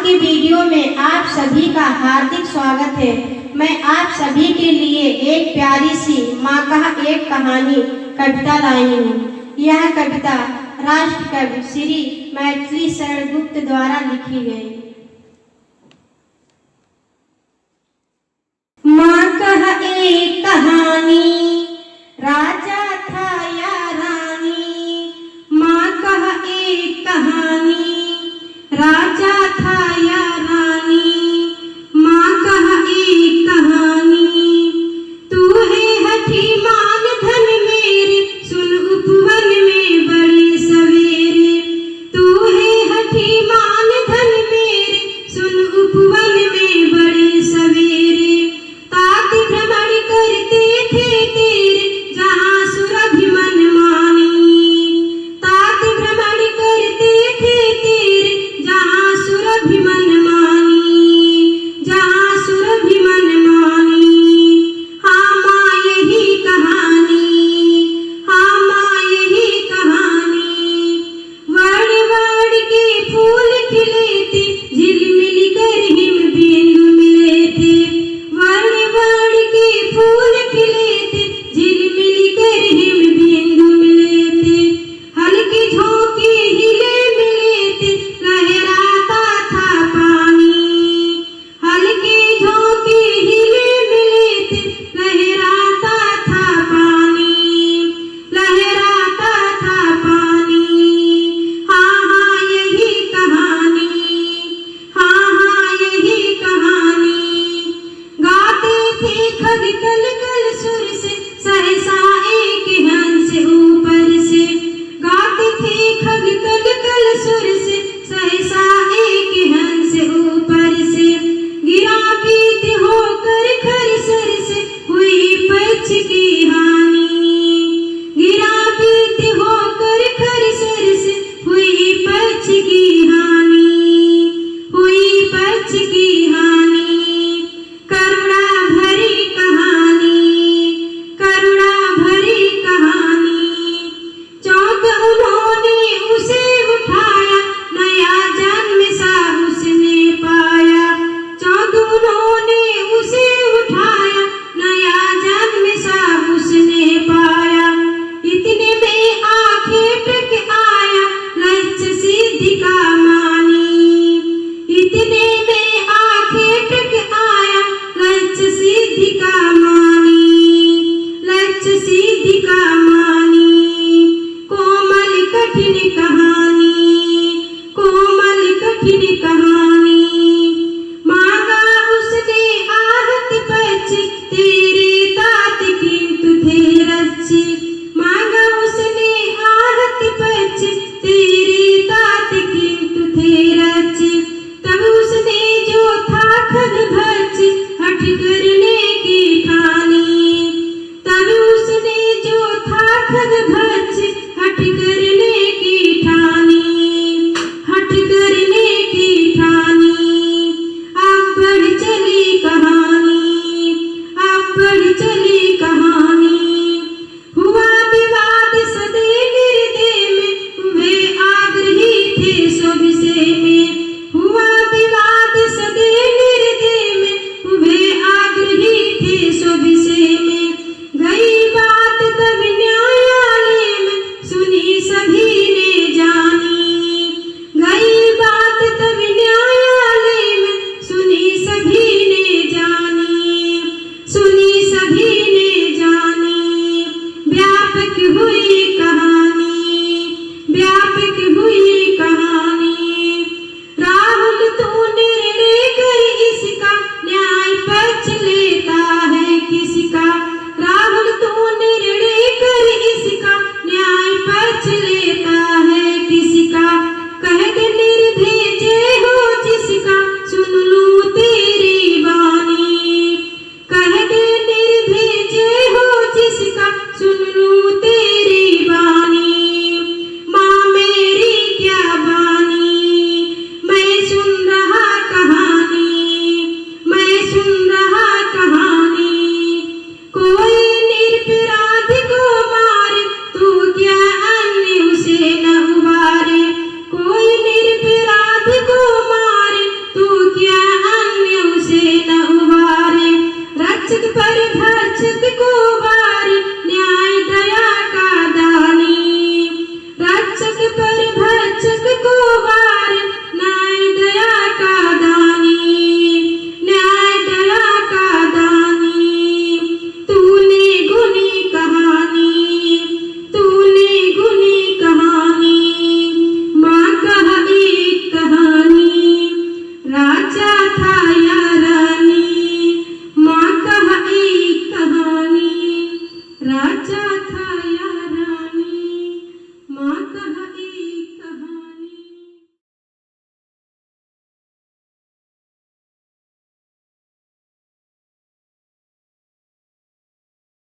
के वीडियो में आप सभी का हार्दिक स्वागत है। मैं आप सभी के लिए एक प्यारी सी माँ का एक कहानी कविता लाई हूँ। यह कविता राष्ट्र कवि श्री मैथिली शरण गुप्त द्वारा लिखी गई। माँ कह एक कहानी, राजा था या रानी। माँ कह एक कहानी, राजा था या रानी। माँ कह एक कहानी, तू है हठीमान धन मेरे, सुन उपवन में बड़े सवेरे। तू है हठीमान धन मेरे, सुन उपवन में बड़े सवेरे। तात भ्रमण करते थे तेरे, जहाँ सुरभि मन मानी। तात भ्रमण करते थे तेरे, जहाँ सुरभि मन मानी। जहाँ सुरभि मन मानी। हाँ माँ यही कहानी, हाँ माँ यही कहानी। वर्ण वर्ण के फूल खिले थे, झिलमिल कर हिम बिंदु मिले थे। वर्ण वर्ण के फूल खिले थे, झिलमिल कर हिम बिंदु मिले थे। हल्के झोंके हिले मिले थे, लहराता था पानी। हल्के झोंके हिले मिले थे, लहराता था पानी। लहराता था पानी। हाँ हाँ यही कहानी, हाँ हाँ यही कहानी। गाते थे खग कल कल सुर से, सहसा एक हंस ऊपर से। गाते थे खग कल कल सुर से, सहसा एक हंस ऊपर से। गिरा बीत होकर खरसर से, हुई पक्ष की हानि। गिरा बीत होकर खरसर से, हुई पक्ष की हानि। हुई पक्ष की हानि। करुणा भरी कहानी, करुणा भरी कहानी। चौंक उन्होंने उसे उठाया, नया जन्म सा उसने पाया। चौंक उन्होंने उसे उठाया, नया जन्म सा उसने पाया। इतने में आंखें टक आया, लक्ष्य सिद्धि का मानी। इतने में आंखें टक आया, लक्ष्य सिद्धि का मानी। लक्ष्य सिद्धि का मानी। कोमल कठिन कहानी, कोमल कठिन कहानी। मांगा उसने आहत पक्ष, तेरे तात किंतु थे रक्षी। मांगा उसने आहत पक्ष, तेरे तात किंतु थे रक्षी। तब उसने जो था खग भक्ष, हठ करने की ठानी। तब उसने जो था खग भक्ष, हठ करने की ठानी। हठ करने की ठानी। अब बढ़ चली कहानी, अब बढ़ चली कहानी। हुआ विवाद सदे निर्दय में, वे आग्रही थे सो विषय में।